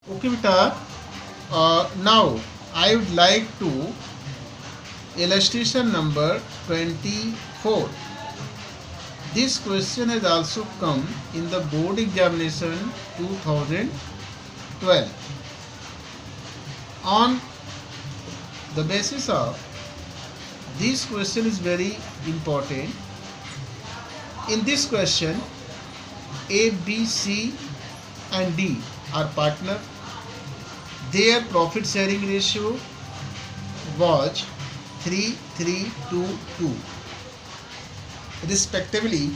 Okay, beta. Now I would like to illustration number 24. This question has also come in the board examination 2012. On the basis of this question is very important. In this question, A, B, C and D are partner. Their profit sharing ratio was 3:3:2:2 respectively,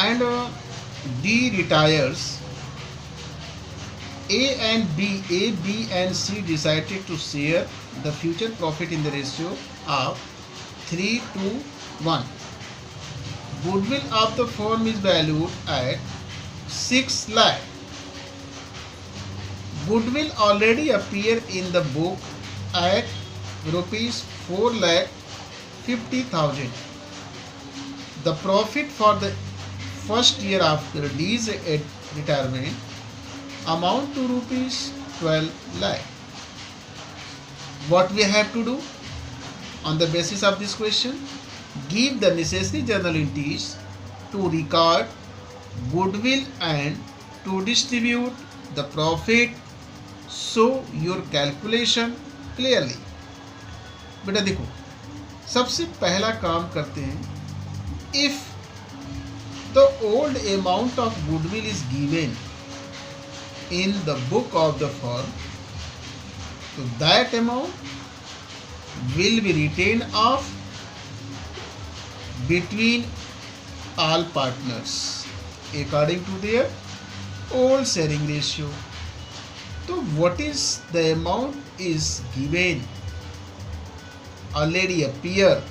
and D retires. A, B and C decided to share the future profit in the ratio of 3:1. Goodwill of the firm is valued at 6 lakh. Goodwill already appear in the book at rupees 4,50,000. The profit for the first year after D's retirement amount to rupees 12 lakh. What we have to do on the basis of this question? Give the necessary journal entries to record goodwill and to distribute the profit. Show your calculation clearly. बेटा देखो, सबसे पहला काम करते हैं. If the old amount of goodwill is given in the book of the firm, so that amount will be written off between all partners according to their old sharing ratio. So what is the amount is given already appear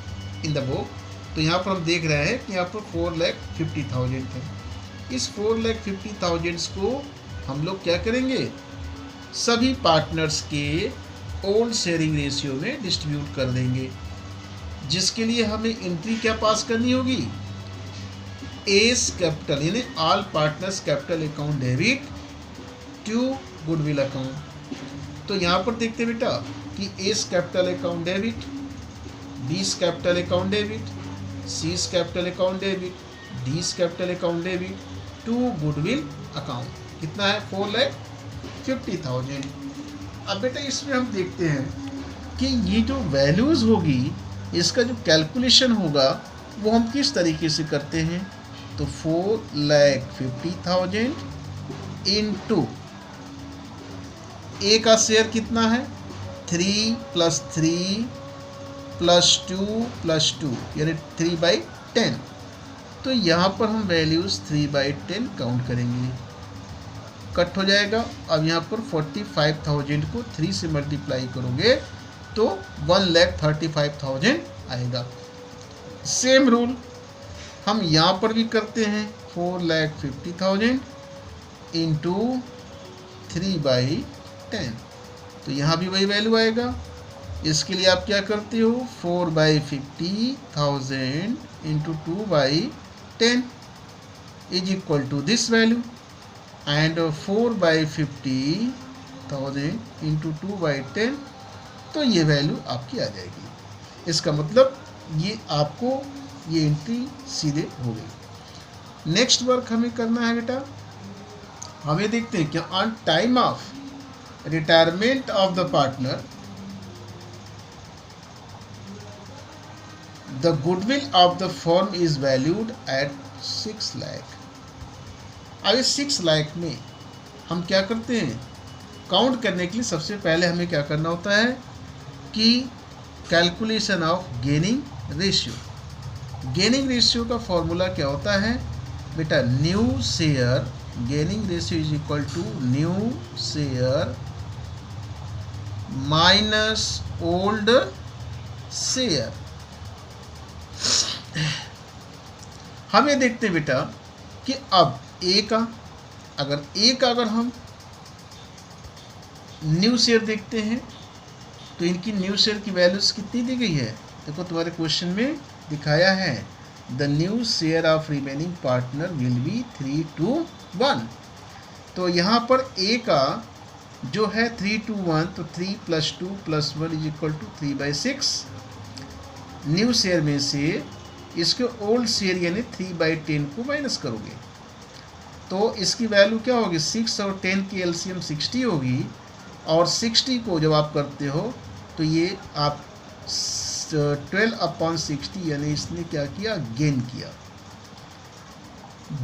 in the book. तो यहाँ पर हम देख रहे हैं कि यहाँ पर 4,50,000 है. इस 4,50,000 को हम लोग क्या करेंगे, सभी पार्टनर्स के ओल्ड शेयरिंग रेशियो में डिस्ट्रीब्यूट कर देंगे, जिसके लिए हमें एंट्री क्या पास करनी होगी, एस कैपिटल यानी all partners capital account debit to goodwill account. तो यहाँ पर देखते बेटा कि A's capital account debit, B's capital account debit, C's capital account debit, D's capital account debit to goodwill account. कितना है, 4,50,000. अब बेटा इसमें हम देखते हैं कि ये जो वैल्यूज़ होगी, इसका जो कैलकुलेशन होगा वो हम किस तरीके से करते हैं. तो 4,50,000 इंटू ए का शेयर कितना है, 3 + 3 + 2 + 2 यानी 3/10. तो यहाँ पर हम वैल्यूज़ 3/10 काउंट करेंगे, कट हो जाएगा. अब यहाँ पर 45,000 को 3 से मल्टीप्लाई करोगे तो 1,35,000 आएगा. सेम रूल हम यहाँ पर भी करते हैं, 4,50,000 इंटू 3/10. तो यहाँ भी वही वैल्यू आएगा. इसके लिए आप क्या करते हो, 4/50,000 into 2/10 is equal to this value, and 4/50,000 into 2/10. तो ये वैल्यू आपकी आ जाएगी. इसका मतलब ये आपको ये एंट्री सीधे हो गई. नेक्स्ट वर्क हमें करना है बेटा, हमें देखते हैं कि on time of retirement of the partner the goodwill of the firm is valued at 6 lakh. अब इस 6 लाख में हम क्या करते हैं, काउंट करने के लिए सबसे पहले हमें क्या करना होता है कि calculation of gaining ratio. Gaining ratio का फॉर्मूला क्या होता है बेटा, new share gaining ratio is equal to new share minus old share. हमें देखते हैं बेटा कि अब ए का अगर हम न्यू शेयर देखते हैं तो इनकी न्यू शेयर की वैल्यूज कितनी दी गई है. देखो तुम्हारे क्वेश्चन में दिखाया है, the new share of remaining partner will be 3:1. तो यहाँ पर ए का जो है 3 to 1, तो 3 + 2 + 1 = 3/6। न्यू शेयर में से इसके ओल्ड शेयर यानी 3/10 को माइनस करोगे तो इसकी वैल्यू क्या होगी, 6 और 10 की एलसीएम 60 होगी, और 60 को जब आप करते हो तो ये आप 12/60 यानी इसने क्या किया, गेन किया।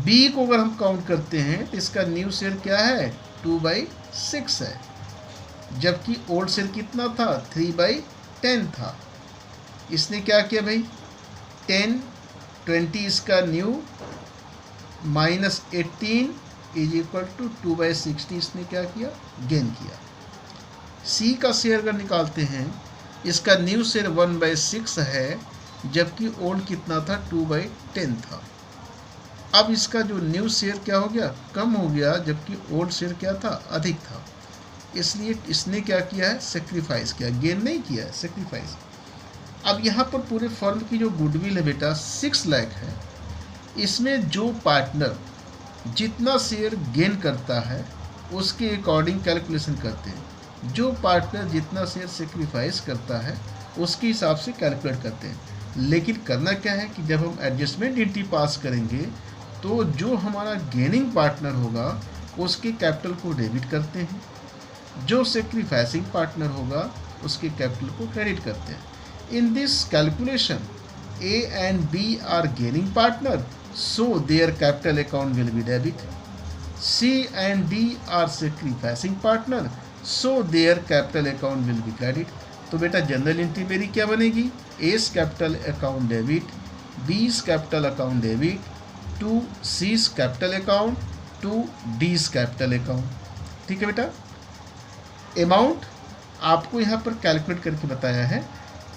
बी को अगर हम काउंट करते हैं तो इसका न्यू शेयर क्या है, 2/6 है, जबकि ओल्ड शेयर कितना था, 3/10 था। इसने क्या किया भाई, 20 इसका न्यू -18 = 2/60 इसने क्या किया, गेन किया। सी का शेयर अगर निकालते हैं, इसका न्यू शेयर 1/6 है, जबकि ओल्ड कितना था, 2/10 था। अब इसका जो न्यू शेयर क्या हो गया, कम हो गया, जबकि ओल्ड शेयर क्या था, अधिक था। इसलिए इसने क्या किया है, सेक्रीफाइस किया, गेन नहीं किया है, सेक्रीफाइस। अब यहाँ पर पूरे फर्म की जो गुडविल है बेटा 6 लाख है। इसमें जो पार्टनर जितना शेयर गेन करता है उसके अकॉर्डिंग कैलकुलेशन करते हैं, जो पार्टनर जितना शेयर सेक्रीफाइस करता है उसके हिसाब से कैलकुलेट करते हैं। लेकिन करना क्या है कि जब हम एडजस्टमेंट एंट्री पास करेंगे तो जो हमारा गेनिंग पार्टनर होगा उसके कैपिटल को डेबिट करते हैं, जो सेक्रीफाइसिंग पार्टनर होगा उसके कैपिटल को क्रेडिट करते हैं। In this calculation A and B are gaining partner, so their capital account will be debit. C and D are sacrificing partner, so their capital account will be credit. तो बेटा general entry मेरी क्या बनेगी, A's capital account debit, B's capital account debit, to C's capital account, to D's capital account. ठीक है बेटा, amount आपको यहाँ पर कैलकुलेट करके बताया है।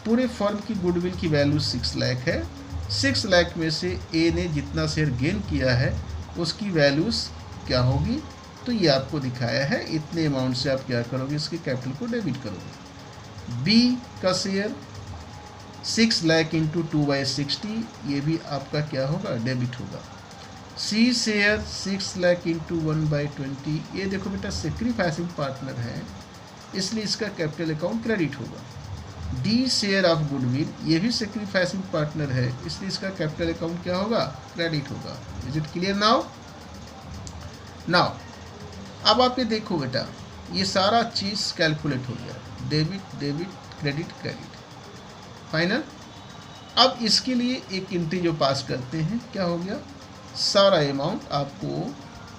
पूरे फर्म की गुडविल की वैल्यू 6 लाख है। 6 लाख में से ए ने जितना शेयर गेन किया है उसकी वैल्यूज़ क्या होगी, तो ये आपको दिखाया है। इतने अमाउंट से आप क्या करोगे, इसके कैपिटल को डेबिट करोगे। बी का शेयर 6 लाख × 2/60, ये भी आपका क्या होगा, डेबिट होगा। सी शेयर 6 लाख × 1/20, ये देखो बेटा सेक्रीफाइसिंग पार्टनर है इसलिए इसका कैपिटल अकाउंट क्रेडिट होगा। डी शेयर ऑफ गुडविल, ये भी सेक्रीफाइसिंग पार्टनर है इसलिए इसका कैपिटल अकाउंट क्या होगा, क्रेडिट होगा। Is it clear now? अब आप ये देखो बेटा, ये सारा चीज़ कैलकुलेट हो गया, debit debit credit credit, final. अब इसके लिए एक एंट्री जो पास करते हैं, क्या हो गया, सारा अमाउंट आपको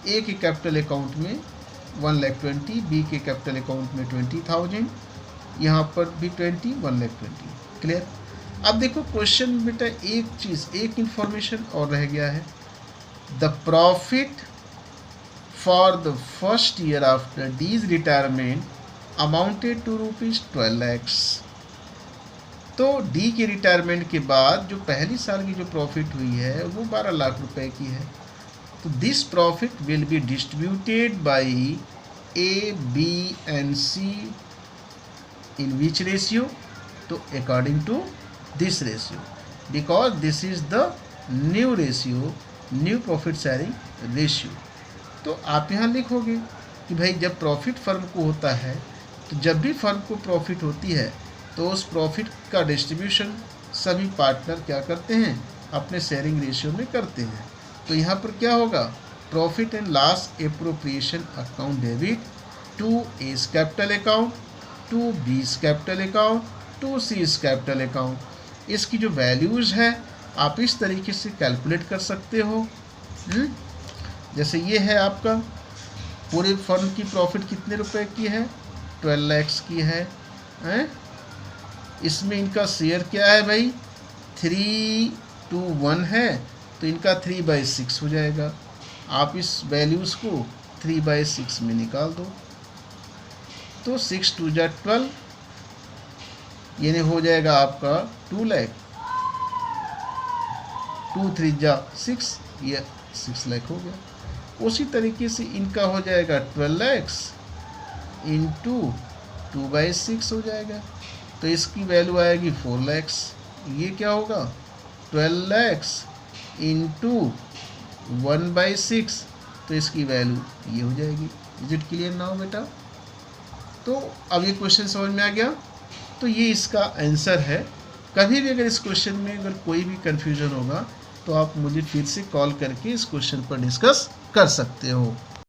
ए के कैपिटल अकाउंट में 1,20,000, बी के कैपिटल अकाउंट में 20,000, यहाँ पर भी 20, 1,20,000। क्लियर? अब देखो क्वेश्चन बेटा एक चीज़, एक इंफॉर्मेशन और रह गया है। The profit for the first year after D's retirement amounted to ₹12 lakhs। तो डी के रिटायरमेंट के बाद जो पहली साल की जो प्रॉफिट हुई है वो 12 लाख रुपए की है। तो this profit will be distributed by A, B and C in which ratio? तो according to this ratio, because this is the new ratio, new profit sharing ratio। तो आप यहाँ लिखोगे कि भाई जब प्रॉफिट फर्म को होता है तो जब भी फर्म को प्रॉफिट होती है तो उस प्रॉफिट का डिस्ट्रीब्यूशन सभी पार्टनर क्या करते हैं, अपने शेयरिंग रेशियो में करते हैं। तो यहाँ पर क्या होगा, profit and loss appropriation account debit to A's capital account, to B's capital account, to C's capital account. इसकी जो वैल्यूज़ है आप इस तरीके से कैलकुलेट कर सकते हो। जैसे ये है आपका पूरे फर्म की प्रॉफिट कितने रुपए की है, 12 lakhs की है, इसमें इनका शेयर क्या है भाई, 3 to 1 है, तो इनका 3/6 हो जाएगा। आप इस वैल्यूज़ को 3/6 में निकाल दो तो 6 2 जा 12, यानी हो जाएगा आपका 2 लाख, 2 3 जा 6, ये 6 लाख हो गया। उसी तरीके से इनका हो जाएगा 12 lakhs × 2/6 हो जाएगा, तो इसकी वैल्यू आएगी 4 lakhs। ये क्या होगा, 12 lakhs × 1/6, तो इसकी वैल्यू ये हो जाएगी। इज इट क्लियर नाउ बेटा? तो अब ये क्वेश्चन समझ में आ गया। तो ये इसका आंसर है। कभी भी अगर इस क्वेश्चन में अगर कोई भी कन्फ्यूजन होगा तो आप मुझे फिर से कॉल करके इस क्वेश्चन पर डिस्कस कर सकते हो।